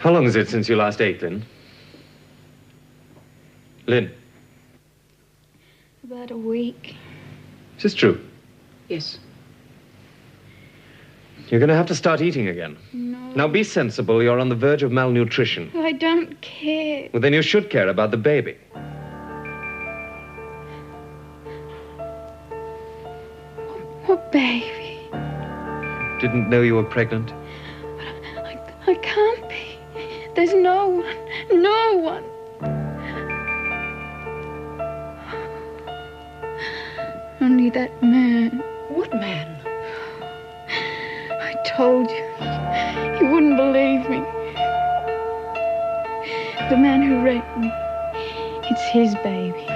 How long is it since you last ate, Lynn? Lynn? About a week. Is this true? Yes. You're going to have to start eating again. No. Now, be sensible. You're on the verge of malnutrition. I don't care. Well, then you should care about the baby. What baby? Didn't know you were pregnant? I can't be. There's no one. No one. Only that man. What man? I told you. He wouldn't believe me. The man who raped me. It's his baby.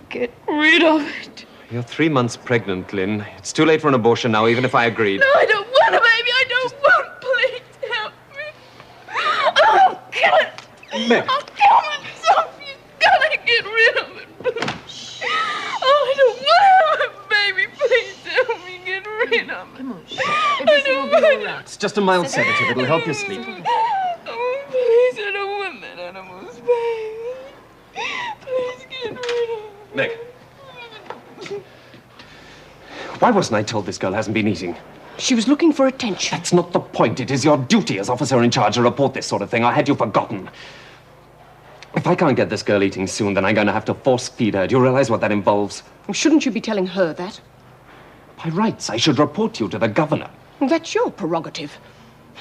Get rid of it. You're 3 months pregnant, Lynn. It's too late for an abortion now, even if I agreed. No, I don't want a baby. I don't want. Please help me. I'll kill it. Meg. I'll kill myself. You gotta get rid of it. Oh, I don't want to have a baby. Please help me get rid of it. Come on, everything will be all right. It's just a mild sedative. It'll help you sleep. Oh, please, I don't want that animal's baby. Please get rid of it. Meg. Why wasn't I told this girl hasn't been eating? She was looking for attention. That's not the point. It is your duty as officer in charge to report this sort of thing. Or had you forgotten? If I can't get this girl eating soon, then I'm going to have to force feed her. Do you realize what that involves? Well, shouldn't you be telling her that? By rights, I should report you to the governor. Well, that's your prerogative.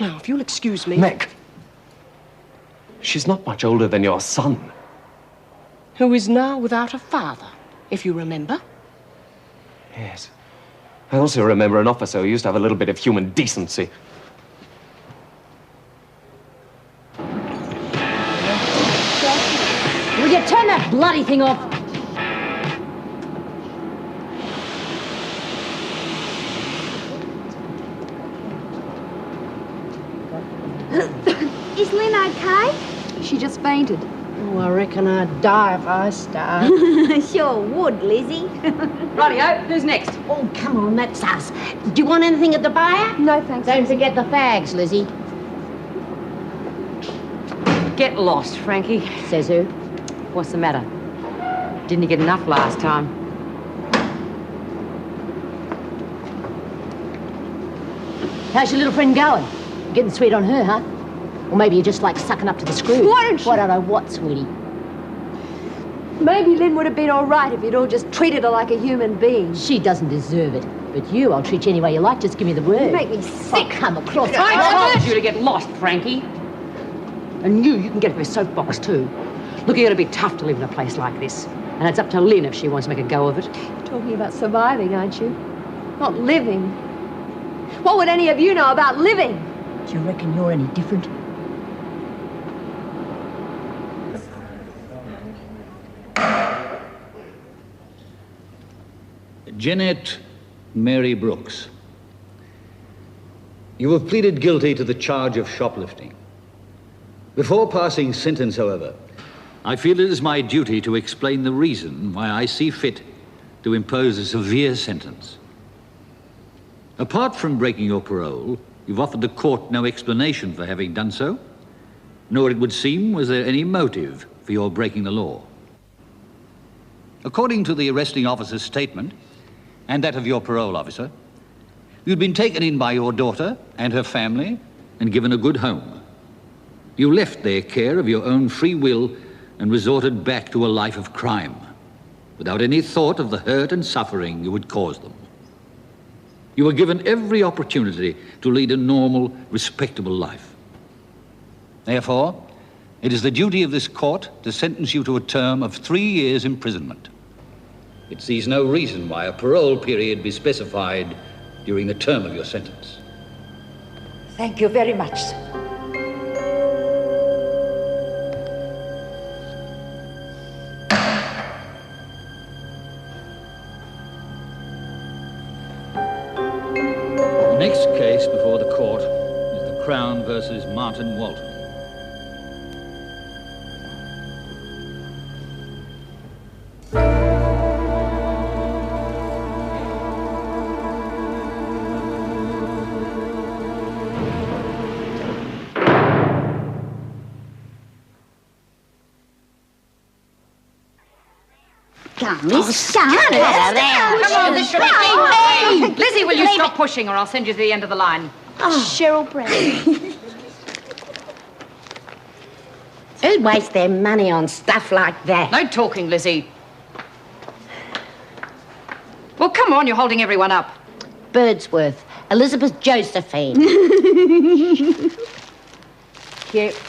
Now, if you'll excuse me... Meg. She's not much older than your son. Who is now without a father, if you remember. Yes. I also remember an officer who used to have a little bit of human decency. Will you turn that bloody thing off? Is Lynn okay? She just fainted. Oh, I reckon I'd die if I starved. Sure would, Lizzie. Rightio, who's next? Oh, come on, that's us. Do you want anything at the bar? No, thanks. Don't forget the fags, Lizzie. Get lost, Frankie. Says who? What's the matter? Didn't you get enough last time? How's your little friend going? Getting sweet on her, huh? Or maybe you just like sucking up to the screw. Why don't you- Why don't I what, sweetie? Maybe Lynn would have been all right if you'd all just treated her like a human being. She doesn't deserve it. But you, I'll treat you any way you like. Just give me the word. You make me Oh, sick. come across. I told you to get lost, Frankie. And you can get off your soapbox too. Look, you're going to be tough to live in a place like this. And it's up to Lynn if she wants to make a go of it. You're talking about surviving, aren't you? Not living. What would any of you know about living? Do you reckon you're any different? Jeanette Mary Brooks, you have pleaded guilty to the charge of shoplifting. Before passing sentence, however, I feel it is my duty to explain the reason why I see fit to impose a severe sentence. Apart from breaking your parole, you've offered the court no explanation for having done so, nor, it would seem, was there any motive for your breaking the law. According to the arresting officer's statement, and that of your parole officer, you'd been taken in by your daughter and her family and given a good home. You left their care of your own free will and resorted back to a life of crime, without any thought of the hurt and suffering you would cause them. You were given every opportunity to lead a normal, respectable life. Therefore, it is the duty of this court to sentence you to a term of 3 years' imprisonment. It sees no reason why a parole period be specified during the term of your sentence. Thank you very much, sir. next case before the court is the Crown versus Martin Walton. Lizzie, will you stop pushing or I'll send you to the end of the line? Cheryl Brady. Who'd waste their money on stuff like that? No talking, Lizzie. Well, come on, you're holding everyone up. Birdsworth, Elizabeth Josephine. Cute.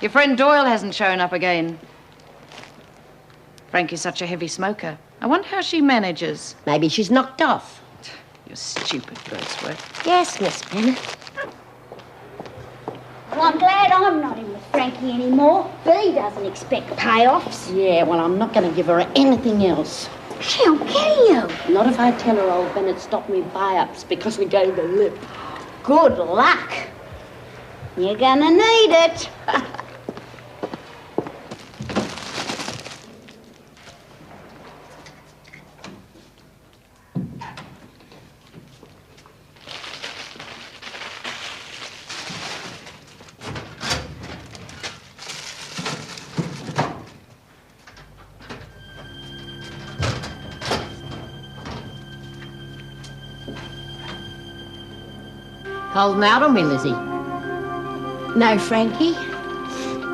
Your friend Doyle hasn't shown up again. Frankie's such a heavy smoker. I wonder how she manages. Maybe she's knocked off. You're stupid, Birdsworth. Yes, Miss Bennett. Well, I'm glad I'm not in with Frankie anymore. Bea doesn't expect payoffs. Yeah, well, I'm not going to give her anything else. She'll kill you. Not if I tell her old Bennett stopped me buy-ups because we gave the lip. Good luck. You're gonna need it. Holding out on me, Lizzie? No, Frankie.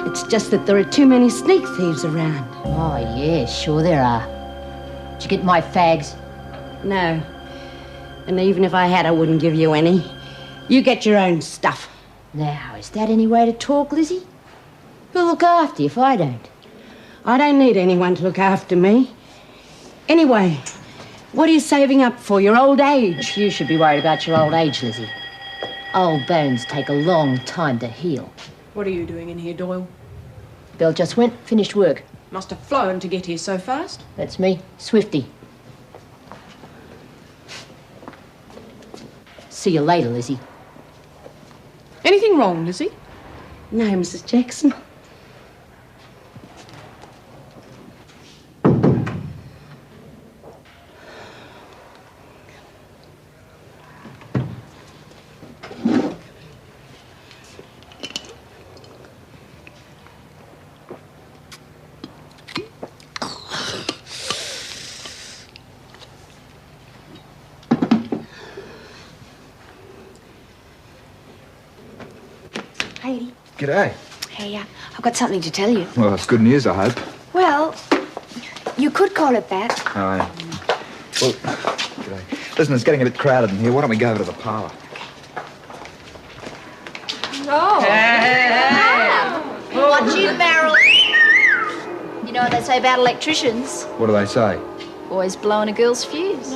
It's just that there are too many sneak thieves around. Oh, yeah, sure there are. Did you get my fags? No. And even if I had, I wouldn't give you any. You get your own stuff. Now, is that any way to talk, Lizzie? Who'll look after you if I don't? I don't need anyone to look after me. Anyway, what are you saving up for, your old age? You should be worried about your old age, Lizzie. Old bones take a long time to heal. What are you doing in here, Doyle? Bill just went, finished work. Must have flown to get here so fast. That's me, Swifty. See you later, Lizzie. Anything wrong, Lizzie? No, Mrs. Jackson. Hey. G'day. Hey, I've got something to tell you. Well, it's good news, I hope. Well, you could call it that. Oh, yeah. Well, g'day. Listen, it's getting a bit crowded in here. Why don't we go over to the parlour? Oh. Watch you, Meryl. You know what they say about electricians? What do they say? Always blowing a girl's fuse.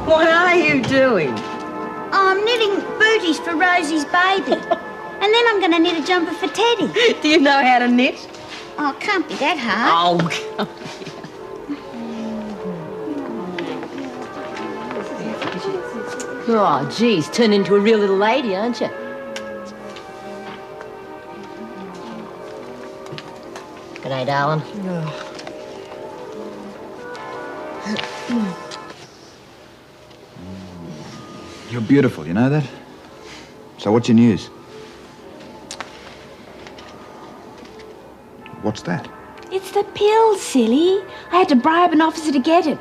What are you doing? I'm knitting booties for Rosie's baby. And then I'm going to knit a jumper for Teddy. Do you know how to knit? Oh, it can't be that hard. Oh, Oh, geez, turned into a real little lady, aren't you? G'day, darling. You're beautiful, you know that? So what's your news? What's that? It's the pill, silly. I had to bribe an officer to get it.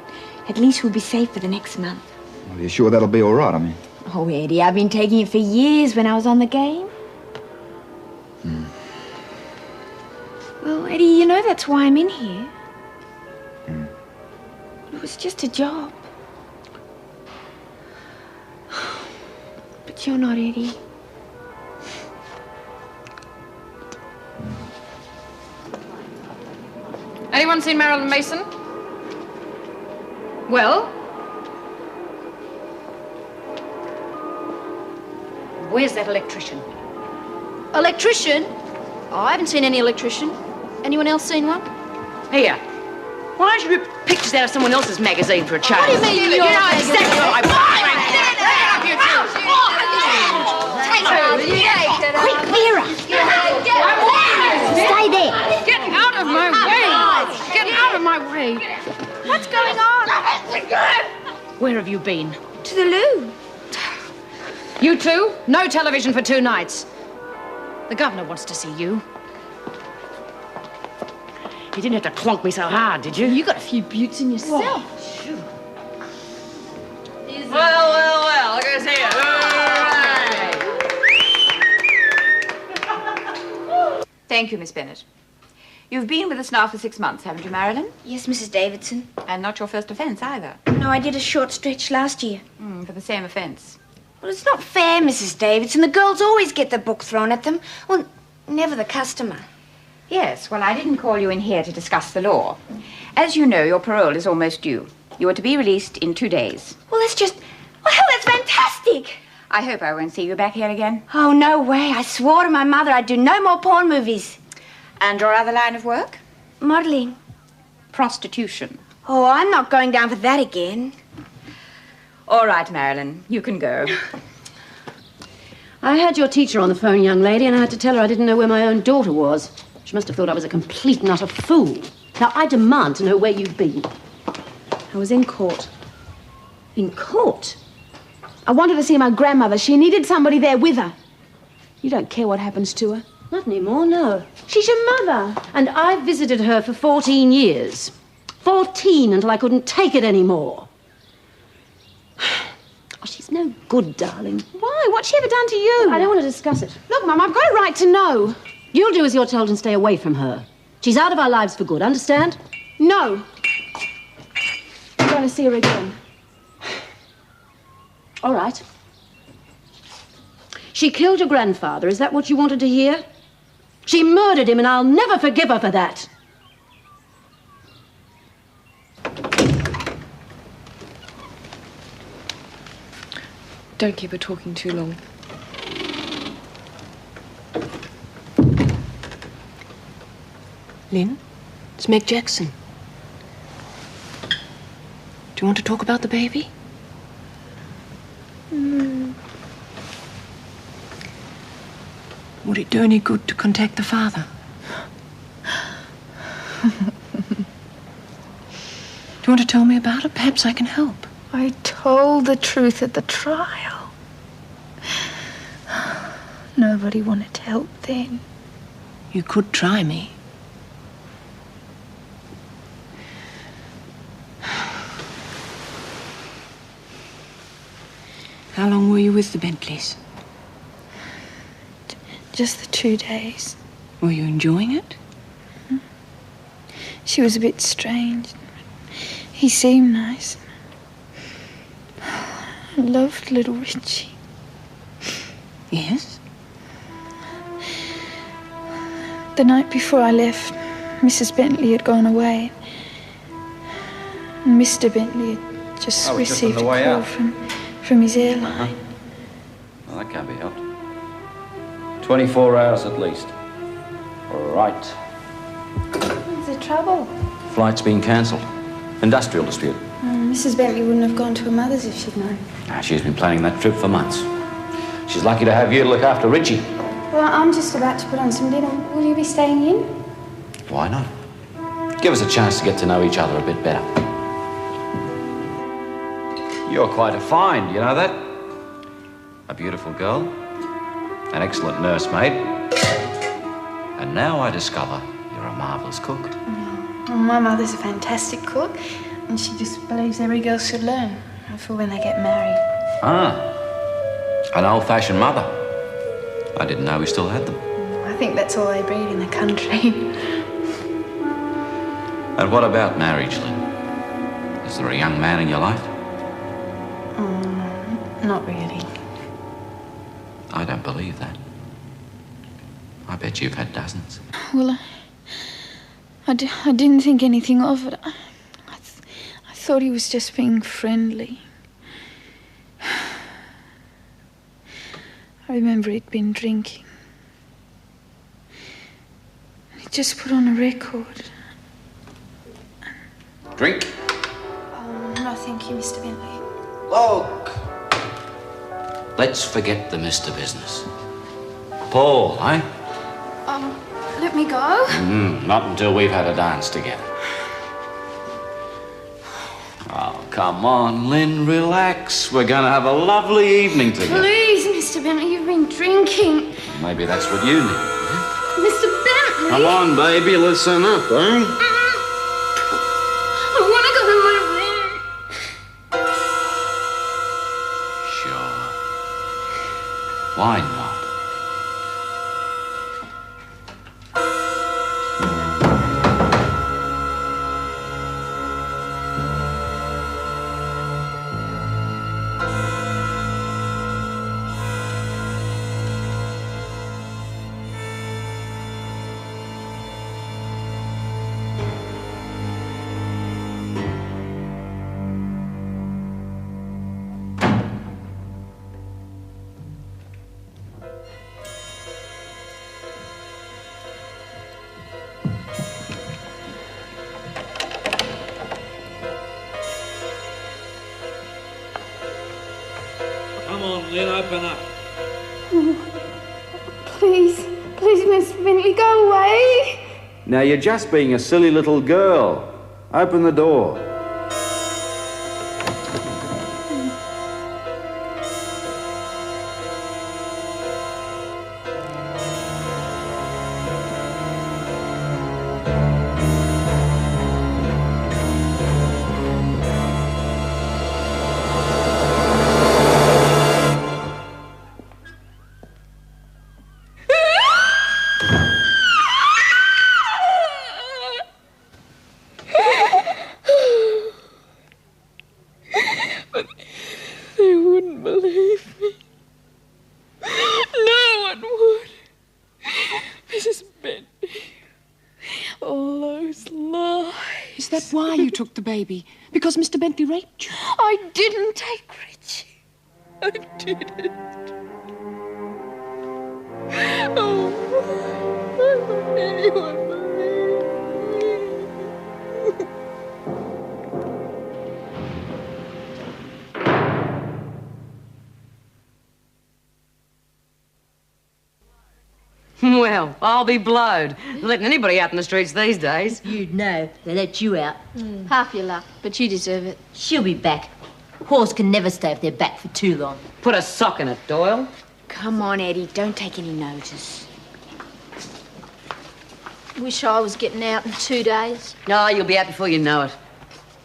At least we'll be safe for the next month. Well, are you sure that'll be all right? I mean... Oh, Eddie, I've been taking it for years when I was on the game. Well, Eddie, you know that's why I'm in here. It was just a job. But you're not, Eddie. Anyone seen Marilyn Mason? Well? Where's that electrician? Electrician? Oh, I haven't seen any electrician. Anyone else seen one? Here. Why don't you pictures out of someone else's magazine for a change. What do you mean You your know magazine? exactly what I want. Quick, Vera! Stay there. Get out of my way! Get out of my way! What's going on? Where have you been? To the loo. You two? No television for 2 nights. The governor wants to see you. You didn't have to clonk me so hard, did you? You got a few buttes in yourself. Well, look at us here. Thank you, Miss Bennett. You've been with us now for 6 months, haven't you, Marilyn? Yes, Mrs. Davidson. And not your first offence either. No, I did a short stretch last year. For the same offence. Well, it's not fair, Mrs. Davidson. The girls always get the book thrown at them. Well, never the customer. Yes, well, I didn't call you in here to discuss the law. As you know, your parole is almost due. You are to be released in 2 days. Well, that's just... Well, hell, that's fantastic! I hope I won't see you back here again. Oh, no way. I swore to my mother I'd do no more porn movies. And your other line of work? Modelling. Prostitution. Oh, I'm not going down for that again. All right, Marilyn, you can go. I had your teacher on the phone, young lady, and I had to tell her I didn't know where my own daughter was. She must have thought I was a complete and utter fool. Now, I demand to know where you've been. I was in court. In court? I wanted to see my grandmother. She needed somebody there with her. You don't care what happens to her. Not anymore, no. She's your mother. And I visited her for 14 years. 14 until I couldn't take it anymore. Oh, she's no good, darling. Why? What's she ever done to you? I don't want to discuss it. Look, Mum, I've got a right to know. You'll do as you're told and stay away from her. She's out of our lives for good, understand? No. I'm going to see her again. All right. She killed your grandfather. Is that what you wanted to hear? She murdered him, and I'll never forgive her for that. Don't keep her talking too long. Lynn, it's Meg Jackson. Do you want to talk about the baby? Would it do any good to contact the father? Do you want to tell me about it? Perhaps I can help. I told the truth at the trial. Nobody wanted to help then. You could try me. How long were you with the Bentleys? Just the 2 days. Were you enjoying it? She was a bit strange. He seemed nice. I loved little Richie. Yes? The night before I left, Mrs. Bentley had gone away. And Mr. Bentley had just received a call from his airline. Well, that can't be helped. 24 hours at least. Right. What's the trouble? Flight's been cancelled. Industrial dispute. Mrs. Bentley wouldn't have gone to her mother's if she'd known. She's been planning that trip for months. She's lucky to have you to look after Richie. Well, I'm just about to put on some dinner. Will you be staying in? Why not? Give us a chance to get to know each other a bit better. You're quite a find, you know that? A beautiful girl, an excellent nursemaid, and now I discover you're a marvellous cook. Well, my mother's a fantastic cook, and she just believes every girl should learn for when they get married. Ah, an old-fashioned mother. I didn't know we still had them. I think that's all they breed in the country. And what about marriage, Lynn? Is there a young man in your life? Not really. I don't believe that. I bet you've had dozens. Well, I didn't think anything of it. I thought he was just being friendly. I remember he'd been drinking. He just put on a record. Drink? you, Mr. Bentley. Look! Let's forget the Mr. business. Paul, eh? Let me go. Not until we've had a dance together. Oh, come on, Lynn, relax. We're gonna have a lovely evening together. Please, Mr. Bentley, you've been drinking. Maybe that's what you need. Mr. Bentley. Come on, baby, listen up, eh? I want to go to my room. Sure. Why not? Come on, Lynn, open up. Please, Mr. Bentley, go away. Now, you're just being a silly little girl. Open the door. They wouldn't believe me. No one would. Mrs. Bentley. All those lies. Is that why you took the baby? Because Mr. Bentley raped you? I didn't take Richie. I didn't. Oh, why would anyone believe me? Well, I'll be blowed. They're letting anybody out in the streets these days. You'd know. They let you out. Half your luck, but you deserve it. She'll be back. Horse can never stay off their back for too long. Put a sock in it, Doyle. Come on, Eddie, don't take any notice. Wish I was getting out in 2 days. No, you'll be out before you know it.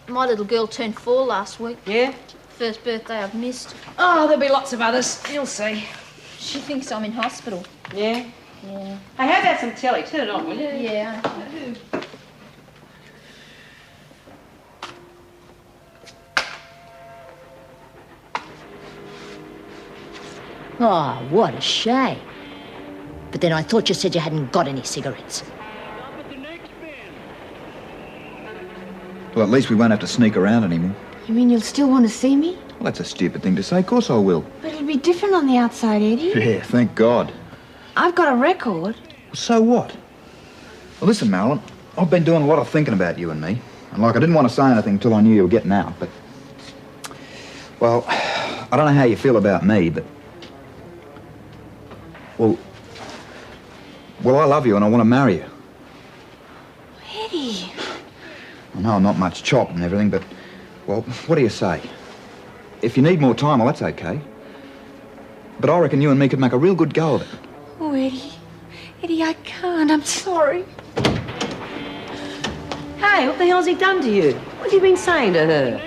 My little girl turned 4 last week. Yeah? First birthday I've missed. Oh, there'll be lots of others. You'll see. She thinks I'm in hospital. Yeah? Yeah. Hey, how about some telly? Turn it on, will you? Yeah. Oh, what a shame. But then I thought you said you hadn't got any cigarettes. Well, at least we won't have to sneak around anymore. You mean you'll still want to see me? Well, that's a stupid thing to say. Of course I will. But it'll be different on the outside, Eddie. Yeah, thank God. I've got a record. So what? Well, listen, Marilyn, I've been doing a lot of thinking about you and me. And, I didn't want to say anything until I knew you were getting out, but... Well, I don't know how you feel about me, but... Well, I love you and I want to marry you. Eddie. I know I'm not much chop and everything, but... Well, what do you say? If you need more time, well, that's okay. But I reckon you and me could make a real good go of it. Oh, Eddie. Eddie, I can't. I'm sorry. Hey, what the hell's he done to you? What's he been saying to her?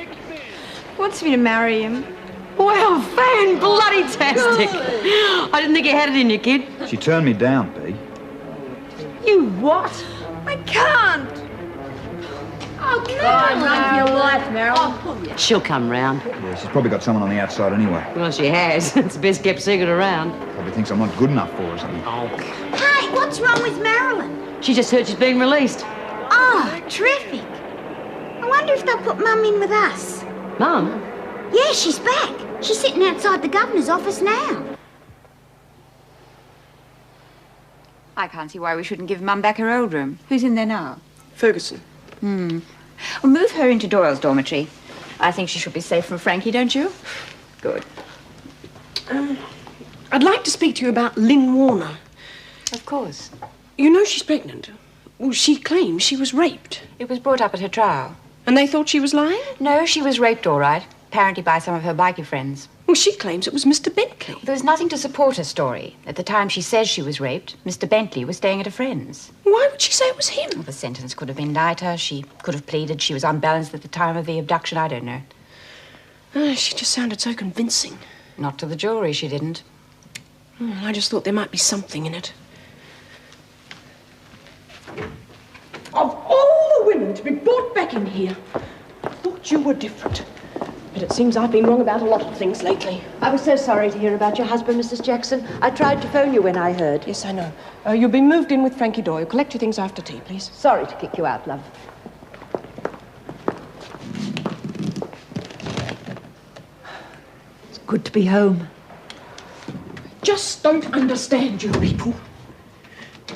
Wants me to marry him. Well, fan-bloody-tastic. I didn't think you had it in you, kid. She turned me down, B. You what? I can't. Oh, no. Run for your life, Marilyn. She'll come round. Yeah, she's probably got someone on the outside anyway. Well, she has. It's the best kept secret around. Probably thinks I'm not good enough for her or something. Oh. Hey, what's wrong with Marilyn? She just heard she's being released. Oh, terrific. I wonder if they'll put Mum in with us. Mum? Yeah, she's back. She's sitting outside the governor's office now. I can't see why we shouldn't give Mum back her old room. Who's in there now? Ferguson. Well, move her into Doyle's dormitory. I think she should be safe from Frankie, don't you? Good. I'd like to speak to you about Lynn Warner. Of course. You know she's pregnant. Well, she claims she was raped. It was brought up at her trial. And they thought she was lying? No, she was raped, all right. Apparently by some of her bikie friends. Well, she claims it was Mr. Bentley. There was nothing to support her story. At the time she says she was raped, Mr. Bentley was staying at a friend's. Why would she say it was him? Well, the sentence could have been lighter. She could have pleaded she was unbalanced at the time of the abduction. I don't know. She just sounded so convincing. Not to the jury, she didn't. I just thought there might be something in it. Of all the women to be brought back in here, I thought you were different. But it seems I've been wrong about a lot of things lately. I was so sorry to hear about your husband, Mrs. Jackson. I tried to phone you when I heard. Yes, I know. You'll be moved in with Frankie Doyle. Collect your things after tea, please. Sorry to kick you out, love. It's good to be home. Just don't understand you people.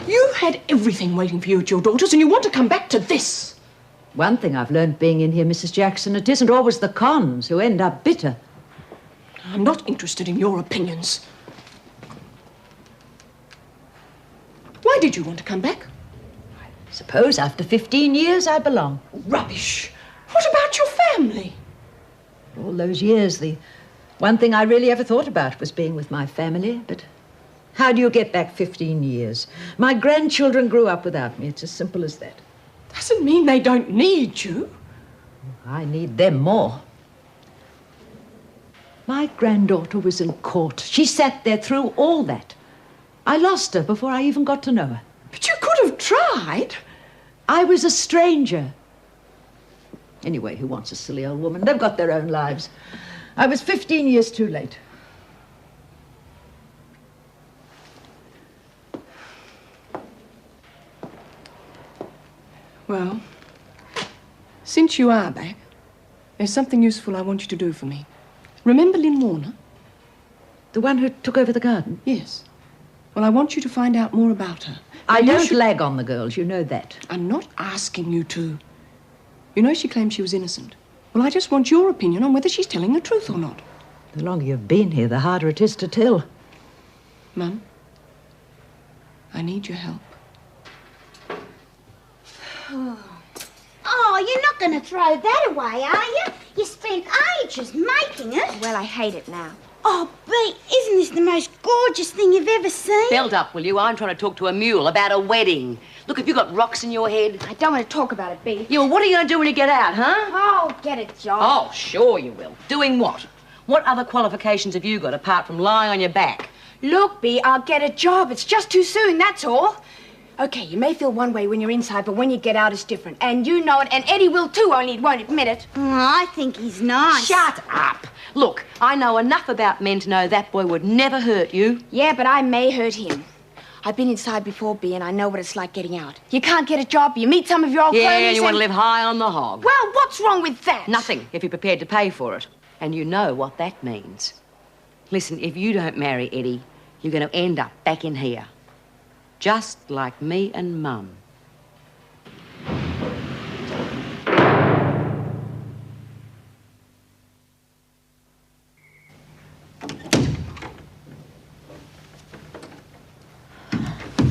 You had everything waiting for you at your daughter's, and you want to come back to this. One thing I've learned being in here, Mrs. Jackson, it isn't always the cons who end up bitter. I'm not interested in your opinions. Why did you want to come back? Suppose after 15 years I belong. Rubbish. What about your family? All those years, the one thing I really ever thought about was being with my family, but how do you get back 15 years? My grandchildren grew up without me. It's as simple as that. Doesn't mean they don't need you. I need them more. My granddaughter was in court. She sat there through all that. I lost her before I even got to know her. But you could have tried. I was a stranger. Anyway, who wants a silly old woman? They've got their own lives. I was 15 years too late. Well, since you are back, there's something useful I want you to do for me. Remember Lynn Warner? The one who took over the garden? Yes. Well, I want you to find out more about her. I don't lag on the girls, you know that. I'm not asking you to. You know she claims she was innocent. Well, I just want your opinion on whether she's telling the truth or not. The longer you've been here, the harder it is to tell. Mum, I need your help. Oh, you're not going to throw that away, are you? You spent ages making it. Well, I hate it now. Oh, Bea, isn't this the most gorgeous thing you've ever seen? Belt up, will you? I'm trying to talk to a mule about a wedding. Look, have you got rocks in your head? I don't want to talk about it, Bea. Yeah, well, what are you going to do when you get out, huh? Oh, get a job. Oh, sure you will. Doing what? What other qualifications have you got apart from lying on your back? Look, Bea, I'll get a job. It's just too soon, that's all. Okay, you may feel one way when you're inside, but when you get out, it's different. And you know it, and Eddie will too, only he won't admit it. Oh, I think he's nice. Shut up. Look, I know enough about men to know that boy would never hurt you. Yeah, but I may hurt him. I've been inside before, Bea, and I know what it's like getting out. You can't get a job, you meet some of your old cronies. Yeah, you want to live high on the hog. Well, what's wrong with that? Nothing, if you're prepared to pay for it. And you know what that means. Listen, if you don't marry Eddie, you're going to end up back in here. Just like me and Mum.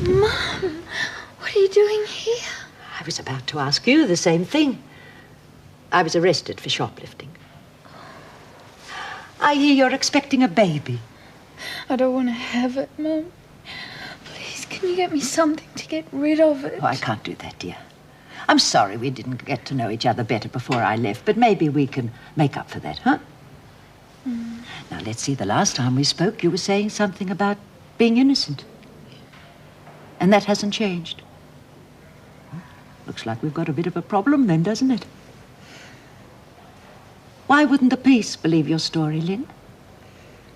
Mum, what are you doing here? I was about to ask you the same thing. I was arrested for shoplifting. I hear you're expecting a baby. I don't want to have it, Mum. Please, can you get me something to get rid of it? Oh, I can't do that, dear. I'm sorry we didn't get to know each other better before I left, but maybe we can make up for that, huh? Now, let's see, the last time we spoke, you were saying something about being innocent. And that hasn't changed. Looks like we've got a bit of a problem then, doesn't it? Why wouldn't the police believe your story, Lynn?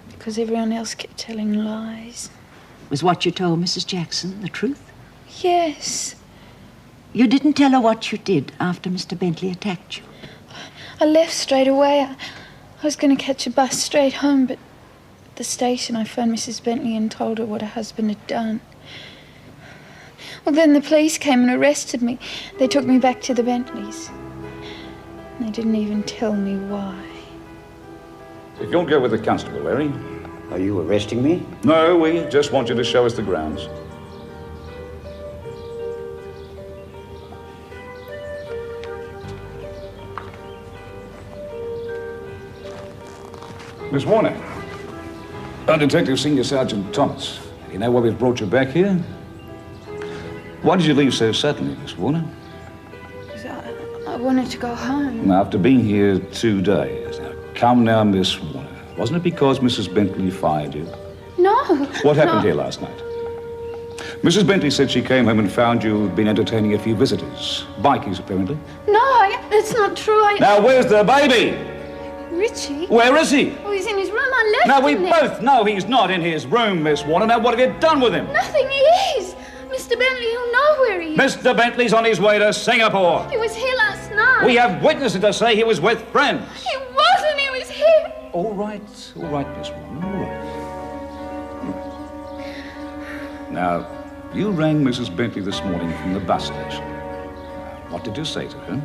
Because everyone else kept telling lies. Was what you told Mrs. Jackson the truth? Yes. You didn't tell her what you did after Mr. Bentley attacked you? I left straight away. I was going to catch a bus straight home, but at the station I phoned Mrs. Bentley and told her what her husband had done. Well, then the police came and arrested me. They took me back to the Bentleys. They didn't even tell me why. If you'll go with the constable, Larry. Are you arresting me? No, we just want you to show us the grounds. Miss Warner. Detective Senior Sergeant Thomas. You know why we've brought you back here? Why did you leave so suddenly, Miss Warner? I wanted to go home. After being here 2 days. Now, come now, Miss Warner. Wasn't it because Mrs. Bentley fired you? No. What happened here last night? Mrs. Bentley said she came home and found you'd been entertaining a few visitors. Bikies, apparently. No, that's not true. Now, where's the baby? Richie? Where is he? Oh, he's in his room. I left Now, we him there. both know he's not in his room, Miss Warner. Now, what have you done with him? Nothing, he is. Mr. Bentley, he'll know where he is. Mr. Bentley's on his way to Singapore. He was here last night. We have witnesses to say he was with friends. He wasn't, he was here. All right, Miss Warner, all right. Now, you rang Mrs. Bentley this morning from the bus station. What did you say to her?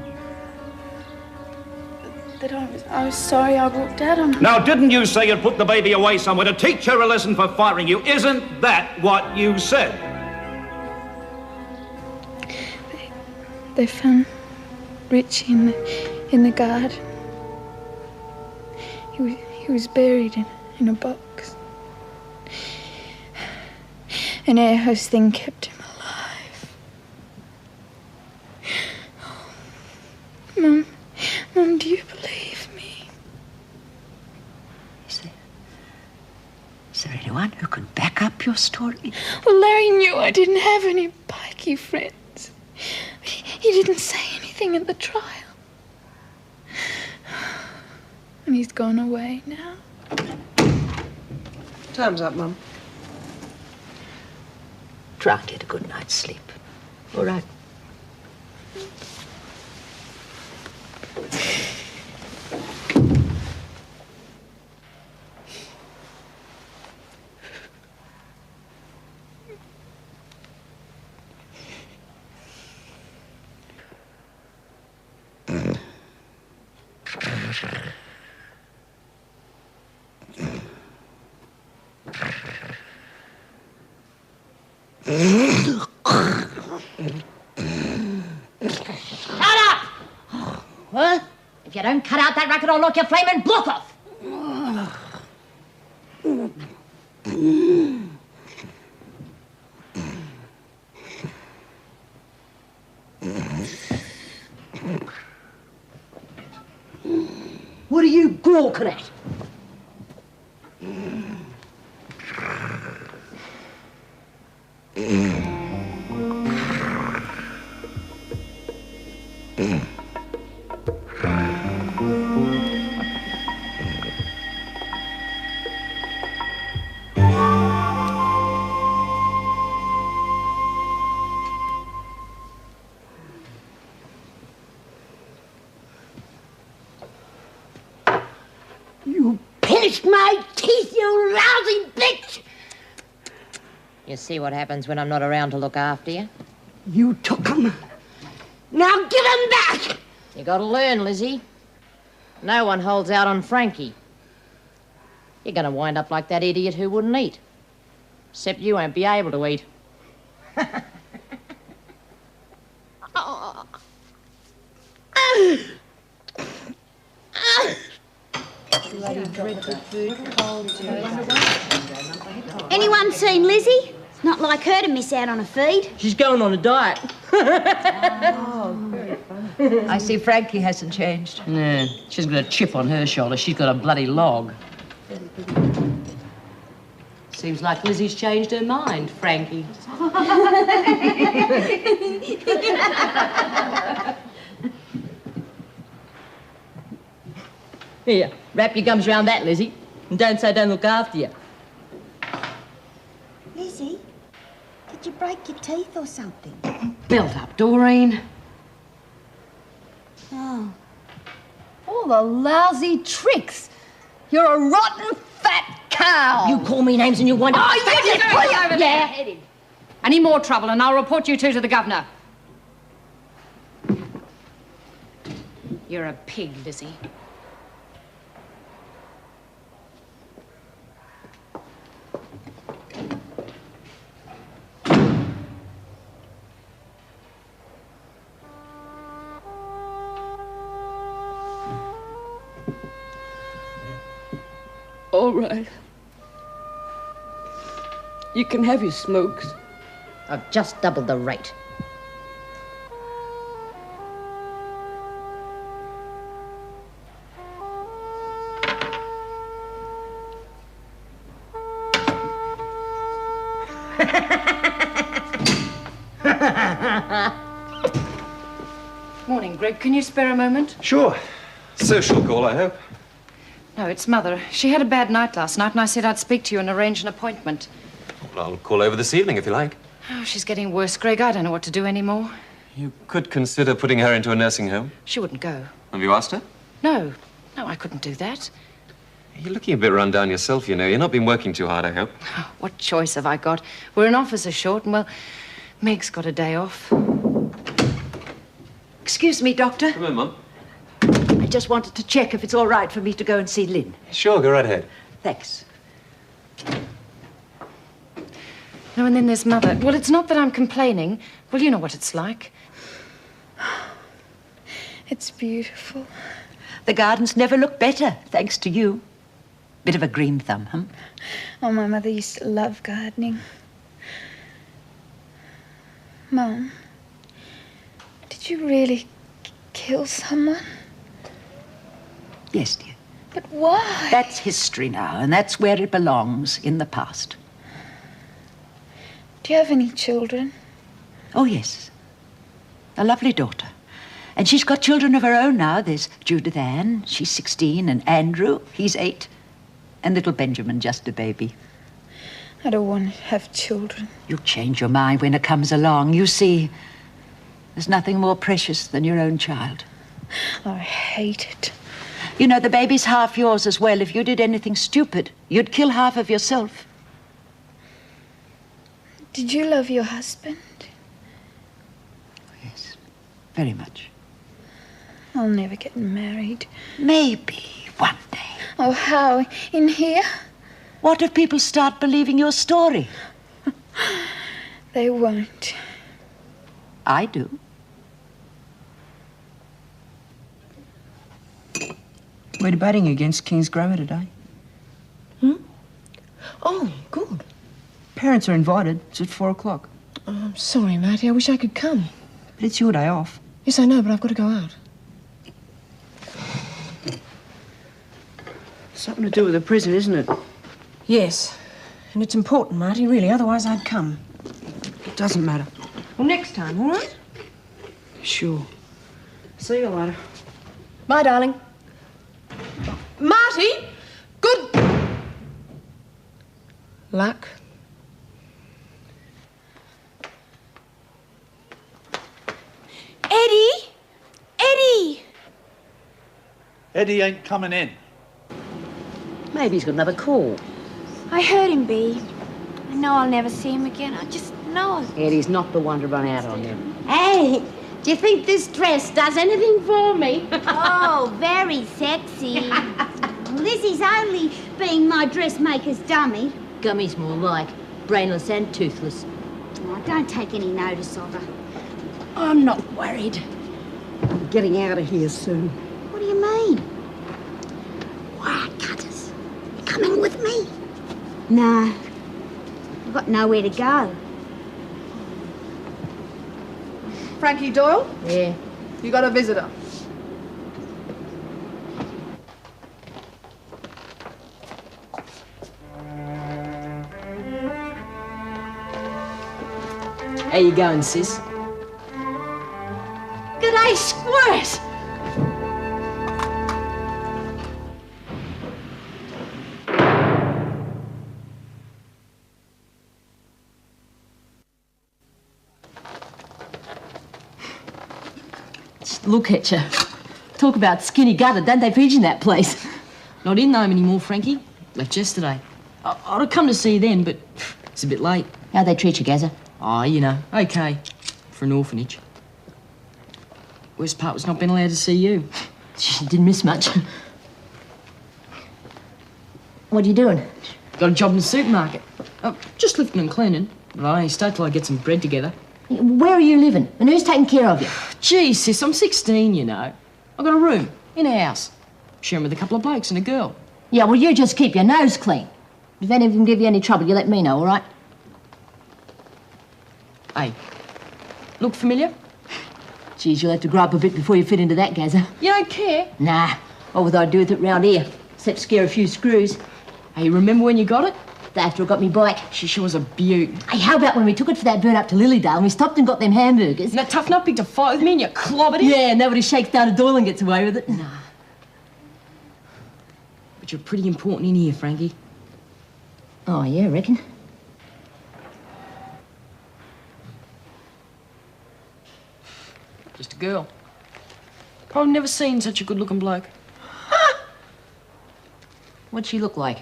That I was sorry I walked out on him. Now, didn't you say you'd put the baby away somewhere to teach her a lesson for firing you? Isn't that what you said? They found Richie in the garden. He was buried in a box. An air hose thing kept him alive. Mum, do you believe me? Is there anyone who can back up your story? Well, Larry knew I didn't have any pikey friends. He didn't say anything at the trial. And he's gone away now. Time's up, Mum. Try and get a good night's sleep. All right. Shut up! What? If you don't cut out that racket, I'll knock your flaming block off. What are you gawking at? You pinched my teeth, you lousy bitch! You see what happens when I'm not around to look after you? You took them. Now give them back! You gotta learn, Lizzie. No one holds out on Frankie. You're gonna wind up like that idiot who wouldn't eat. Except you won't be able to eat. Anyone seen Lizzie? It's not like her to miss out on a feed. She's going on a diet. I see Frankie hasn't changed. No, she's got a chip on her shoulder. She's got a bloody log. Seems like Lizzie's changed her mind, Frankie. Here, wrap your gums around that, Lizzie. And don't say I don't look after you. Lizzie, did you break your teeth or something? Built up, Doreen. Oh. All the lousy tricks. You're a rotten fat cow. You call me names and you wind up... Oh, you did! Pull over there. Yeah. Any more trouble and I'll report you two to the governor. You're a pig, Lizzie. All right. You can have your smokes. I've just doubled the rate. Morning, Greg. Can you spare a moment? Sure. Social call, I hope. No, it's Mother. She had a bad night last night, and I said I'd speak to you and arrange an appointment. Well, I'll call over this evening if you like. Oh, she's getting worse, Greg. I don't know what to do anymore. You could consider putting her into a nursing home. She wouldn't go. Have you asked her? No. No, I couldn't do that. You're looking a bit run down yourself, you know. You've not been working too hard, I hope. Oh, what choice have I got? We're an officer short, and, well, Meg's got a day off. Excuse me, Doctor. Come in, Mum. I just wanted to check if it's all right for me to go and see Lynn. Sure, go right ahead. Thanks. No, and then there's Mother. Well, it's not that I'm complaining. Well, you know what it's like. It's beautiful. The gardens never look better, thanks to you. Bit of a green thumb, huh? Oh, my mother used to love gardening. Mum, did you really kill someone? Yes, dear. But why? That's history now, and that's where it belongs, in the past. Do you have any children? Oh, yes. A lovely daughter. And she's got children of her own now. There's Judith Ann, she's 16, and Andrew, he's 8. And little Benjamin, just a baby. I don't want to have children. You'll change your mind when it comes along. You see, there's nothing more precious than your own child. I hate it. You know, the baby's half yours as well. If you did anything stupid, you'd kill half of yourself. Did you love your husband? Yes, very much. I'll never get married. Maybe one day. Oh, how? In here? What if people start believing your story? They won't. I do. We're debating against King's Grammar today. Oh, good. Parents are invited. It's at 4 o'clock. Oh, I'm sorry, Marty. I wish I could come. But it's your day off. Yes, I know, but I've got to go out. Something to do with the prison, isn't it? Yes. And it's important, Marty, really. Otherwise, I'd come. It doesn't matter. Well, next time, all right? Sure. See you later. Bye, darling. Marty! Good luck. Eddie! Eddie! Eddie ain't coming in. Maybe he's got another call. I heard him, Bee. I know I'll never see him again. I just know it. Eddie's not the one to run out on him. Hey, do you think this dress does anything for me? Oh, very sexy. Lizzie's only being my dressmaker's dummy. Gummy's more like brainless and toothless. Oh, don't take any notice of her. I'm not worried. I'm getting out of here soon. What do you mean? Wire cutters. Coming with me? No. I've got nowhere to go. Frankie Doyle? Yeah. You got a visitor. How you going, sis? G'day, Squirt! Look at you. Talk about skinny gutter. Don't they feed you in that place? Not in home anymore, Frankie. Left yesterday. I'd have come to see you then, but it's a bit late. How'd they treat you, Gazza? Oh, you know, okay. For an orphanage. Worst part was not being allowed to see you. She didn't miss much. What are you doing? Got a job in the supermarket. Just lifting and cleaning. But I only stay till I get some bread together. Where are you living? And who's taking care of you? Gee, sis, I'm 16, you know. I've got a room in a house. Sharing with a couple of blokes and a girl. Yeah, well, you just keep your nose clean. If any of them give you any trouble, you let me know, all right? Hey, look familiar? Geez, you'll have to grow up a bit before you fit into that, Gazza. You don't care? Nah. What would I do with it round here? Except scare a few screws. Hey, remember when you got it? After I got me bike. She sure was a beaut. Hey, how about when we took it for that burn up to Lilydale and we stopped and got them hamburgers? And that tough nut picked a fight with me and you clobbered him? Yeah, nobody shakes down a Doyle and gets away with it. Nah. But you're pretty important in here, Frankie. Oh, yeah, reckon? Just a girl. Probably never seen such a good-looking bloke. What'd she look like?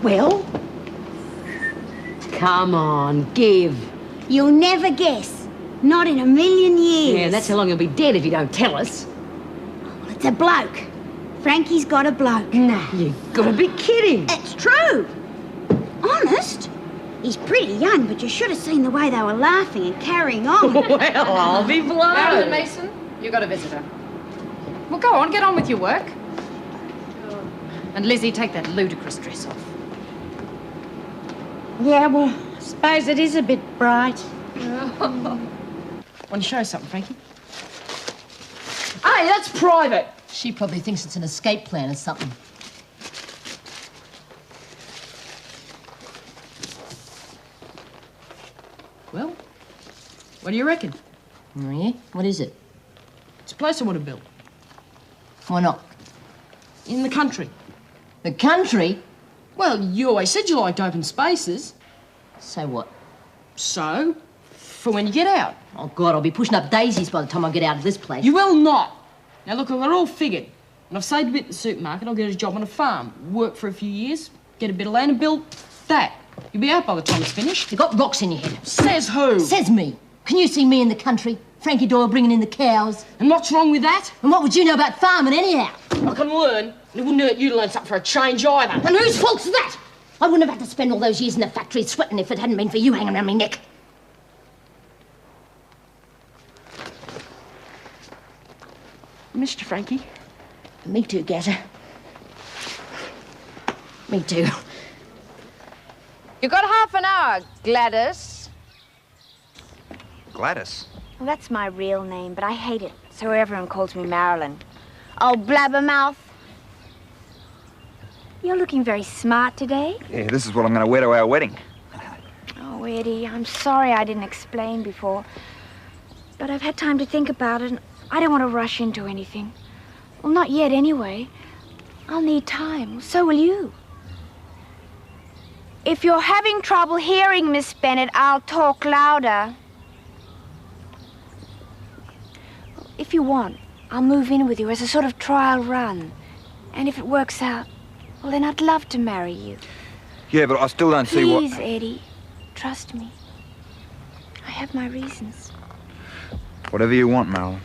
Well? Come on, give. You'll never guess. Not in a million years. Yeah, that's how long you'll be dead if you don't tell us. Well, it's a bloke. Frankie's got a bloke. Nah, you've got to be kidding. It's true. Honest. He's pretty young, but you should have seen the way they were laughing and carrying on. Well, I'll be blown. Marilyn Mason, you got a visitor. Well, go on, get on with your work. And Lizzie, take that ludicrous dress off. Yeah, well, I suppose it is a bit bright. Want to show us something, Frankie? Hey, that's private. She probably thinks it's an escape plan or something. Well, what do you reckon? Oh, yeah? What is it? It's a place I want to build. Why not? In the country. The country? Well, you always said you liked open spaces. So what? So, for when you get out. Oh, God, I'll be pushing up daisies by the time I get out of this place. You will not. Now, look, I've got it all figured. And I've saved a bit in the supermarket. I'll get a job on a farm, work for a few years, get a bit of land and build that. You'll be out by the time it's finished. You got rocks in your head. Says who? Says me. Can you see me in the country? Frankie Doyle bringing in the cows. And what's wrong with that? And what would you know about farming anyhow? I can learn. And it wouldn't hurt you to learn something for a change either. And whose fault's that? I wouldn't have had to spend all those years in the factory sweating if it hadn't been for you hanging around my neck. Missed you, Frankie. Me too, Gazza. Me too. You got half an hour, Gladys. Gladys? Well, that's my real name, but I hate it, so everyone calls me Marilyn. Oh, blabbermouth. You're looking very smart today. Yeah, this is what I'm going to wear to our wedding. Oh, Eddie, I'm sorry I didn't explain before. But I've had time to think about it, and I don't want to rush into anything. Well, not yet, anyway. I'll need time. So will you. If you're having trouble hearing, Miss Bennett, I'll talk louder. If you want, I'll move in with you as a sort of trial run. And if it works out, well, then I'd love to marry you. Yeah, but I still don't see what... Please, Eddie, trust me. I have my reasons. Whatever you want, Marilyn.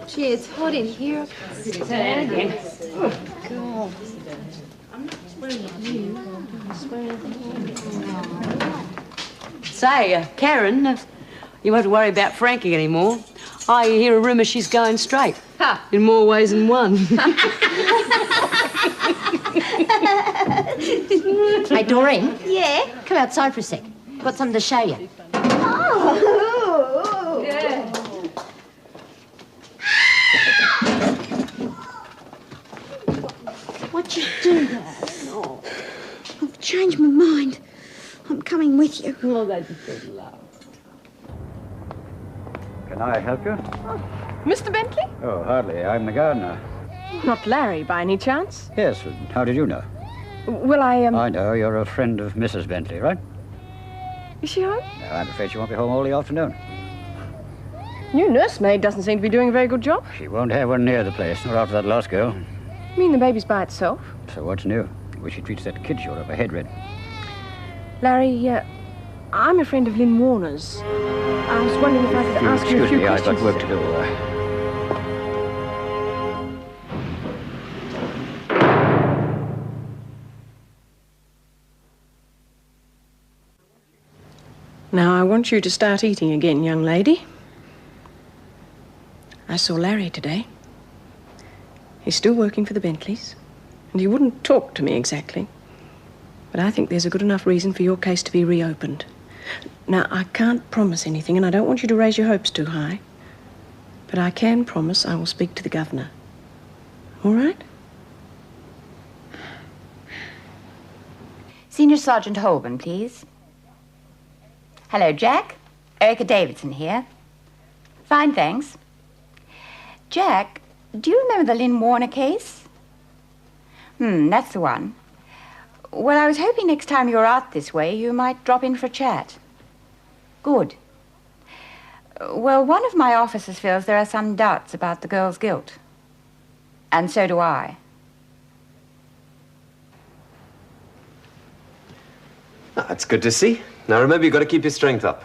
Gee, it's hot in here. Again. Oh, God. Say, Karen, you won't worry about Frankie anymore. I hear a rumour she's going straight. In more ways than one. Hey, Doreen. Yeah? Come outside for a sec. Got something to show you. Oh! Yeah. What'd you do there? Oh, I've changed my mind. I'm coming with you. Oh, that's good love. Can I help you? Mr. Bentley? Oh, hardly. I'm the gardener. Not Larry, by any chance? Yes, how did you know? Well, I I know. You're a friend of Mrs. Bentley, right? Is she home? No, I'm afraid she won't be home all the afternoon. New nursemaid doesn't seem to be doing a very good job. She won't have one near the place, nor after that last girl. You mean the baby's by itself? So what's new? The way she treats that kid showed up her head red. Larry, I'm a friend of Lynn Warner's. I was wondering if I could ask you a few Excuse me, I've questions. got work to do. Now, I want you to start eating again, young lady. I saw Larry today. He's still working for the Bentleys, and he wouldn't talk to me exactly. But I think there's a good enough reason for your case to be reopened. Now, I can't promise anything, and I don't want you to raise your hopes too high. But I can promise I will speak to the governor. All right? Senior Sergeant Holborn, please. Hello, Jack. Erica Davidson here. Fine, thanks. Jack, do you remember the Lynn Warner case? That's the one. Well, I was hoping next time you're out this way, you might drop in for a chat. Good. Well, one of my officers feels there are some doubts about the girl's guilt. And so do I. That's good to see. Now remember, you've got to keep your strength up.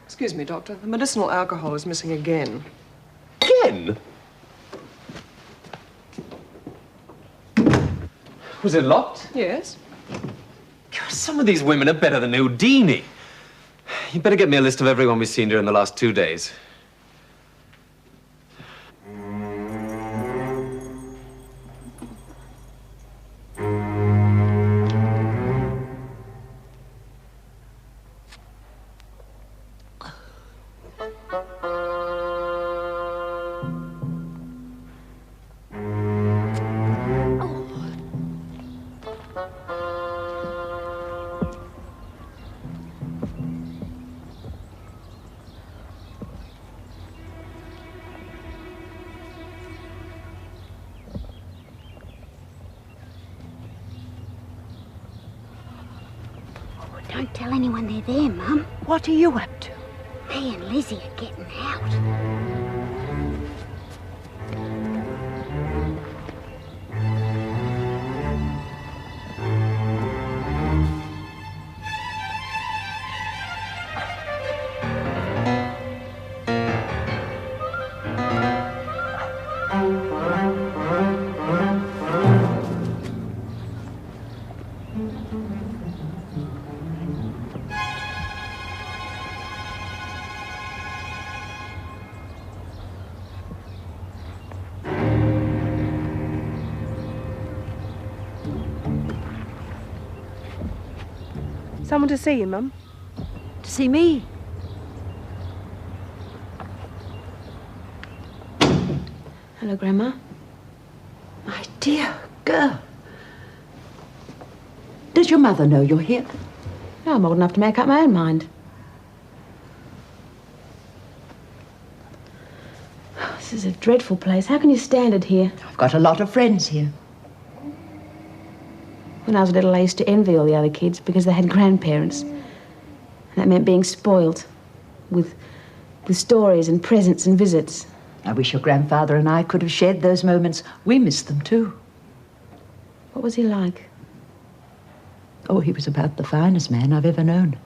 Excuse me, Doctor. The medicinal alcohol is missing again. Again? Was it locked? Yes. God, some of these women are better than Houdini. You better get me a list of everyone we've seen during the last 2 days. Don't tell anyone they're there, Mum. What are you up to? Me and Lizzie are getting out. Someone to see you, Mum. To see me? Hello, Grandma. My dear girl. Does your mother know you're here? No, I'm old enough to make up my own mind. This is a dreadful place. How can you stand it here? I've got a lot of friends here. When I was little, I used to envy all the other kids because they had grandparents. And that meant being spoilt with stories and presents and visits. I wish your grandfather and I could have shared those moments. We missed them, too. What was he like? Oh, he was about the finest man I've ever known.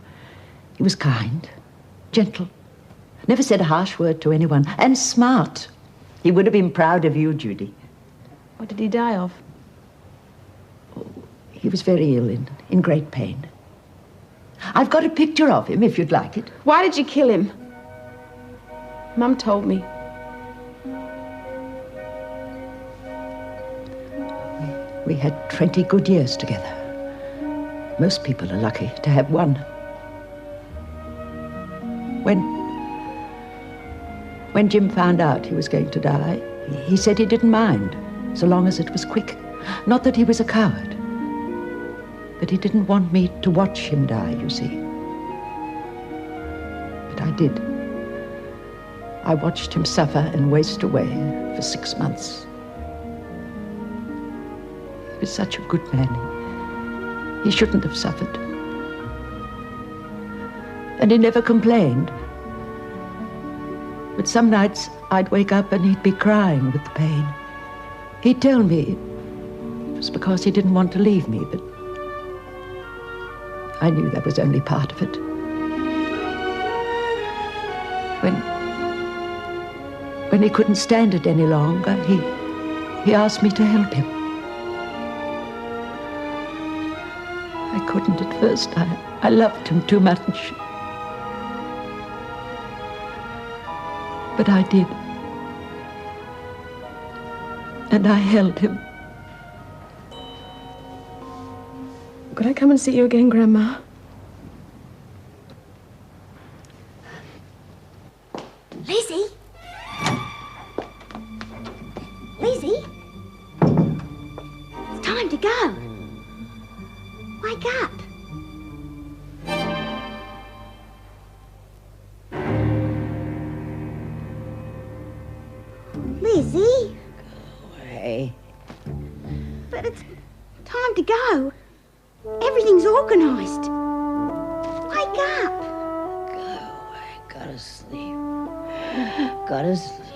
He was kind, gentle, never said a harsh word to anyone, and smart. He would have been proud of you, Judy. What did he die of? He was very ill, in great pain. I've got a picture of him, if you'd like it. Why did you kill him? Mum told me. We had 20 good years together. Most people are lucky to have one. When Jim found out he was going to die, he said he didn't mind, so long as it was quick. Not that he was a coward. But he didn't want me to watch him die, you see. But I did. I watched him suffer and waste away for 6 months. He was such a good man. He shouldn't have suffered. And he never complained. But some nights I'd wake up and he'd be crying with the pain. He'd tell me it was because he didn't want to leave me, but I knew that was only part of it. When he couldn't stand it any longer, he asked me to help him. I couldn't at first. I loved him too much. But I did. And I held him. Could I come and see you again, Grandma? Lizzie? Lizzie? It's time to go. Wake up. Lizzie? Hey. But it's time to go. Everything's organised. Wake up. Gotta sleep. Gotta sleep.